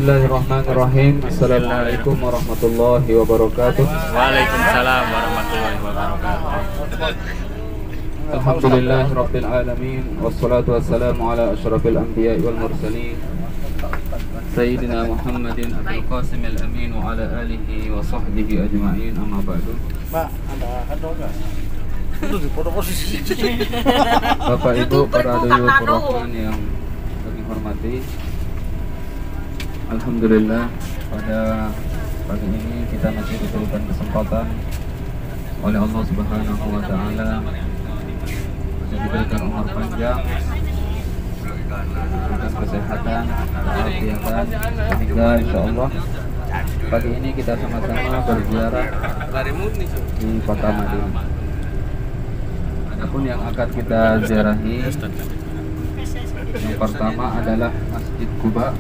Bismillahirrahmanirrahim. Assalamualaikum warahmatullahi wabarakatuh. Waalaikumsalam warahmatullahi wabarakatuh. Alhamdulillahirabbil alamin wassalatu wassalamu ala asyrafil anbiya'i wal mursalin Sayyidina Muhammadin Abdul Qasim al-Amin wa ala alihi wa sahbihi ajma'in, amma ba'du. Pak, ada handphone enggak? Itu di foto posisi. Bapak Ibu para dulur Rahman yang kami hormati, alhamdulillah pada pagi ini kita masih diberikan kesempatan oleh Allah Subhanahu wa taala untuk diberikan umur panjang, diberikan kesehatan, keselamatan, sehingga insyaallah pagi ini kita sama-sama berziarah di kota Madinah. Adapun yang akan kita ziarahi, yang pertama adalah Masjid Quba.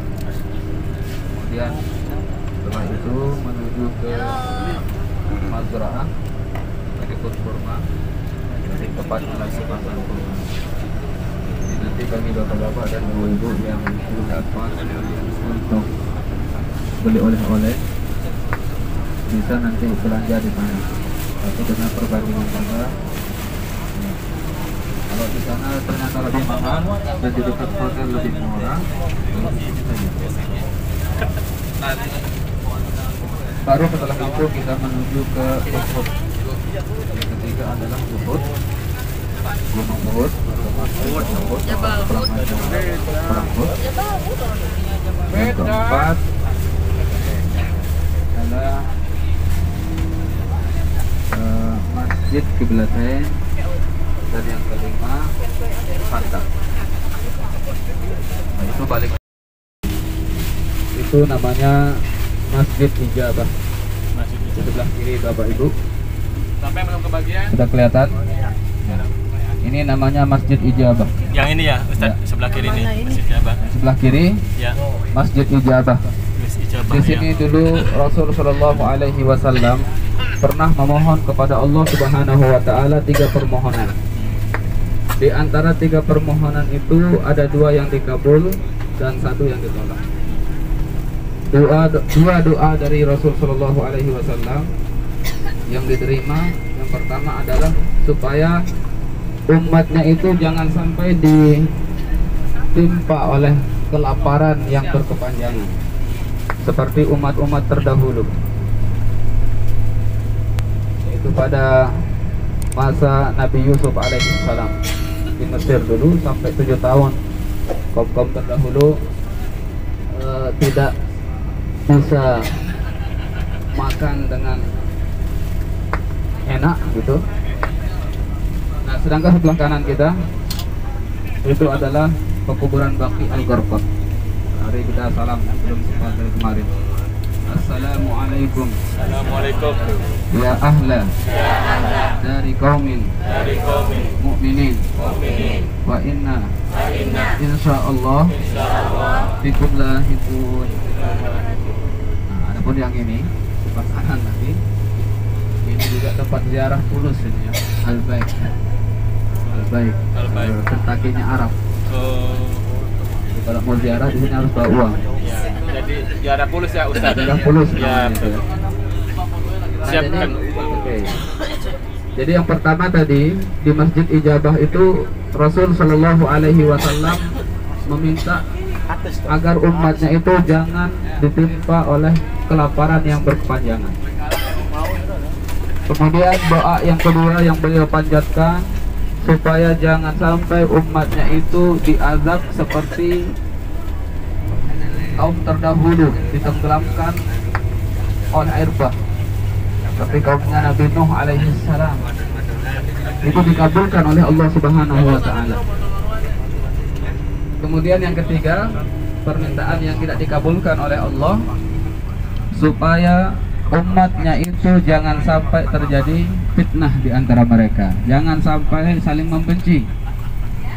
Kemudian setelah itu menuju ke Mazra'ah, berikut kurma, dari tepatnya lagi pasar kurma. Jadi nanti bagi bapak-bapak dan ibu-ibu yang punya akun untuk beli oleh-oleh bisa nanti belanja di sana. Tapi dengan perbandingan harga, kalau di sana ternyata lebih mahal dan di dekat hotel lebih murah, kalau di sini saja. Baru setelah itu kita menuju ke Uhud. Yang ketiga adalah Uhud, Gunung Uhud, Perang Uhud. Yang keempat adalah Masjid Qiblatain, dan yang kelima Khandaq. Nah, itu balik. Itu namanya Masjid Ijabah. Di sebelah kiri Bapak Ibu. Sampai belum kebagian. Sudah kelihatan? Ini namanya Masjid Ijabah. Yang ini ya, Ustaz, Ya. sebelah kiri nih, Masjid Ijabah. Sebelah kiri Ya. Masjid Ijabah. Masjid Ijabah. Di sini ya. dulu Rasul Shallallahu Alaihi Wasallam pernah memohon kepada Allah Subhanahu Wa Taala 3 permohonan. Di antara 3 permohonan itu ada 2 yang dikabul dan 1 yang ditolak. Dua doa dari Rasul Shallallahu Alaihi Wasallam yang diterima, yang pertama adalah supaya umatnya itu jangan sampai ditimpa oleh kelaparan yang berkepanjangan seperti umat-umat terdahulu, yaitu pada masa Nabi Yusuf alaihissalam di Mesir dulu sampai 7 tahun kaum terdahulu tidak bisa makan dengan enak gitu. Nah, sedangkan sebelah kanan kita itu adalah pekuburan Baqi Al-Gharqad. Mari kita salam sebelum sempat dari kemarin. Assalamualaikum. Assalamualaikum. Ya ahla dari kaumin mu'minin wa inna insyaallah bikum lahikun. Nah, adapun yang ini sebelah kanan tadi, ini juga tempat ziarah Tulus ini ya, Al-Baik. Tertakinya Arab. Jadi kalau mau ziarah di sini harus bawa uang. Ya. Jadi ziarah Pulus ya, Ustaz. Ziarah Tulus Ya, namanya itu. betul. Nah, Siapkan. oke. Jadi yang pertama tadi di Masjid Ijabah itu Rasul Shallallahu Alaihi Wasallam meminta agar umatnya itu jangan ditimpa oleh kelaparan yang berkepanjangan. Kemudian doa yang kedua yang beliau panjatkan supaya jangan sampai umatnya itu diazab seperti kaum terdahulu ditenggelamkan oleh air bah. Tapi kaumnya Nabi Nuh alaihi salam itu dikabulkan oleh Allah Subhanahu wa taala. Kemudian yang ketiga, permintaan yang tidak dikabulkan oleh Allah supaya umatnya itu jangan sampai terjadi fitnah di antara mereka, jangan sampai saling membenci.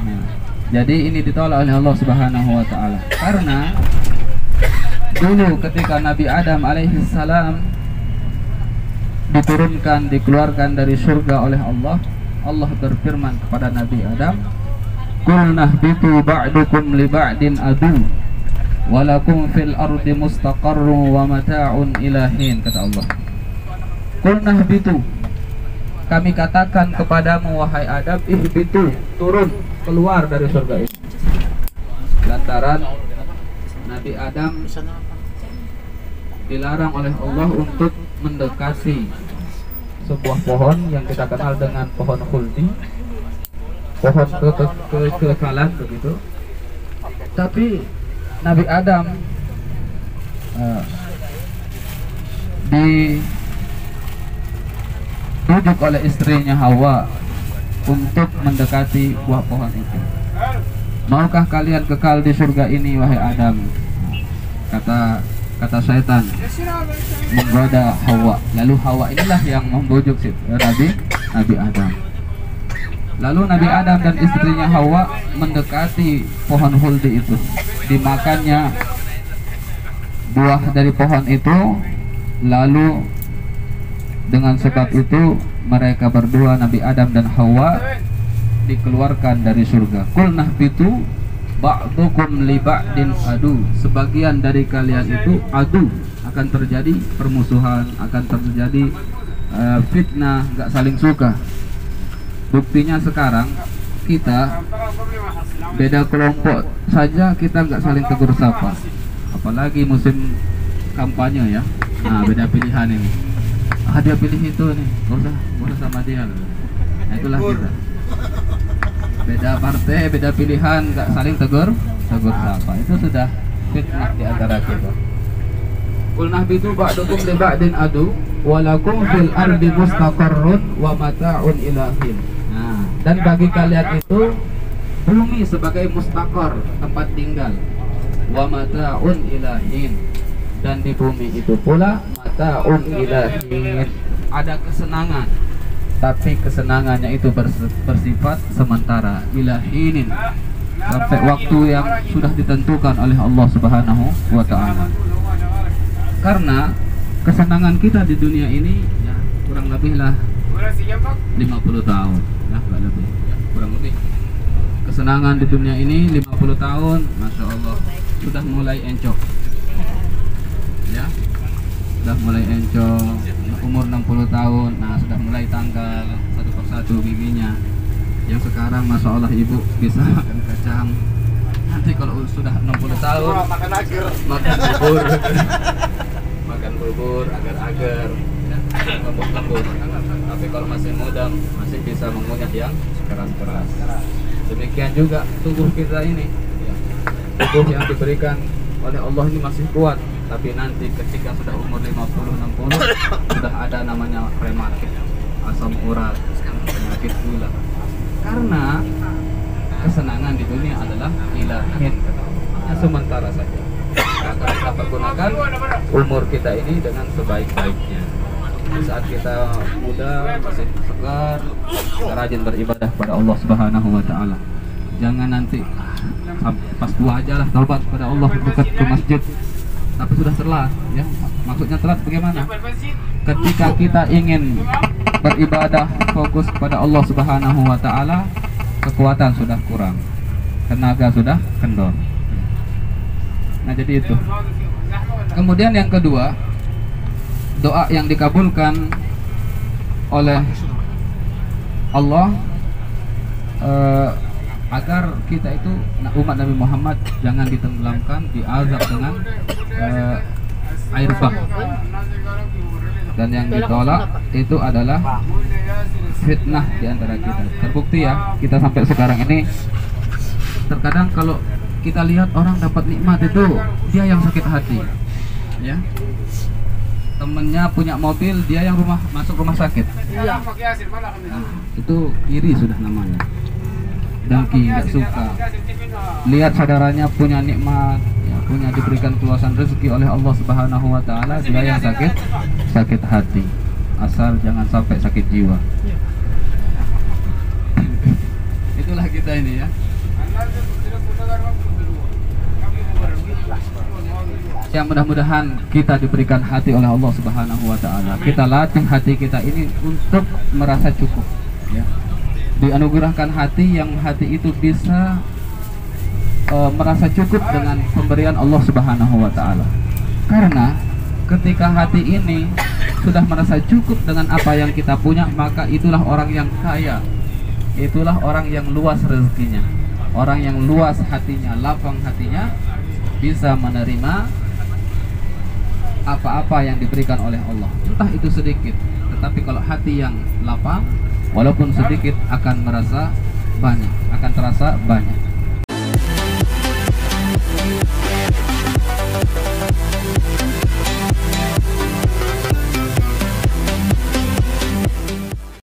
Nah, jadi ini ditolak oleh Allah Subhanahu wa taala. Karena dulu ketika Nabi Adam alaihi salam diturunkan, dikeluarkan dari surga oleh Allah, Allah berfirman kepada Nabi Adam, "Qulna bitu ba'dukum li ba'din adu." walakum fil ardi mustaqarrun wa mata'un ila hin, kata Allah. Qulna ihbitu, kami katakan kepadamu wahai Adam, ihbitu, turun, keluar dari surga ini. Lantaran Nabi Adam dilarang oleh Allah untuk mendekati sebuah pohon yang kita kenal dengan pohon khuldi, pohon kekekalan begitu. Tapi Nabi Adam dibujuk oleh istrinya Hawa untuk mendekati buah pohon itu. Maukah kalian kekal di surga ini wahai Adam? Kata syaitan menggoda Hawa. Lalu Hawa inilah yang membujuk Nabi Adam. Lalu Nabi Adam dan istrinya Hawa mendekati pohon khuldi itu. Dimakannya buah dari pohon itu. Lalu dengan sebab itu mereka berdua, Nabi Adam dan Hawa, dikeluarkan dari surga. Qulna ihbitu ba'dukum li ba'din adu, sebagian dari kalian itu adu, akan terjadi permusuhan, akan terjadi fitnah, nggak saling suka. Buktinya sekarang kita beda kelompok saja kita nggak saling tegur sapa, apalagi musim kampanye ya. Nah, beda pilihan ini, dia pilih itu nih, gak usah sama dia. Nah, itulah kita, beda partai, beda pilihan, nggak saling tegur sapa. Itu sudah fitnah di antara kita. Qulna ihbitu ba'dukum li ba'din adu walakum fil ardi mustaqarrun wa mata'un ila hin. Nah, dan bagi kalian itu bumi sebagai mustaqar, tempat tinggal, wa mata'un ila hin, dan di bumi itu pula mata'un ila hin, ada kesenangan, tapi kesenangannya itu bersifat sementara, ila hinin, sampai waktu yang sudah ditentukan oleh Allah Subhanahu wa ta'ala. Karena kesenangan kita di dunia ini ya kurang lebih lah 50 tahun ya, lebih ya, kurang lebih. Kesenangan di dunia ini 50 tahun, Masya Allah, sudah mulai encok ya, sudah mulai encok. Umur 60 tahun, nah sudah mulai tanggal satu persatu giginya. Yang sekarang Masya Allah ibu bisa makan kacang, nanti kalau sudah 60 tahun makan agar, makan bubur makan bubur agar-agar ya, lembut-lembut. Tapi kalau masih muda masih bisa mengunyah yang keras-keras. Demikian juga tubuh kita ini ya, tubuh yang diberikan oleh Allah ini masih kuat. Tapi nanti ketika sudah umur 50-60 sudah ada namanya rematik, asam urat, penyakit gula. Karena kesenangan di dunia adalah ilahin, sementara saja. Maka kita pergunakan umur kita ini dengan sebaik-baiknya. Di saat kita muda, masih segar, rajin beribadah pada Allah Subhanahu wa ta'ala. Jangan nanti pas tua aja lah taubat pada Allah dekat ke masjid, tapi sudah telat ya. Maksudnya telat bagaimana? Ketika kita ingin beribadah fokus pada Allah Subhanahu wa ta'ala, kekuatan sudah kurang, tenaga sudah kendor. Nah, jadi itu. Kemudian yang kedua, doa yang dikabulkan oleh Allah agar kita itu umat Nabi Muhammad jangan ditenggelamkan, diazab dengan air bah. Dan yang ditolak itu adalah fitnah di antara kita. Terbukti ya, kita sampai sekarang ini terkadang kalau kita lihat orang dapat nikmat itu dia yang sakit hati ya. Temennya punya mobil, dia yang masuk rumah sakit. Nah, itu iri sudah namanya. Dengki, nggak suka. Lihat saudaranya punya nikmat ya, punya diberikan keluasan rezeki oleh Allah Subhanahu wa ta'ala, dia yang sakit hati. Asal jangan sampai sakit jiwa. Itulah kita ini ya. Yang mudah-mudahan kita diberikan hati oleh Allah Subhanahu wa ta'ala. Kita latih hati kita ini untuk merasa cukup ya. Dianugerahkan hati yang hati itu bisa merasa cukup dengan pemberian Allah Subhanahu wa taala. Karena ketika hati ini sudah merasa cukup dengan apa yang kita punya, maka itulah orang yang kaya. Itulah orang yang luas rezekinya. Orang yang luas hatinya, lapang hatinya, bisa menerima apa-apa yang diberikan oleh Allah. Entah itu sedikit, tetapi kalau hati yang lapang, walaupun sedikit akan merasa banyak, akan terasa banyak.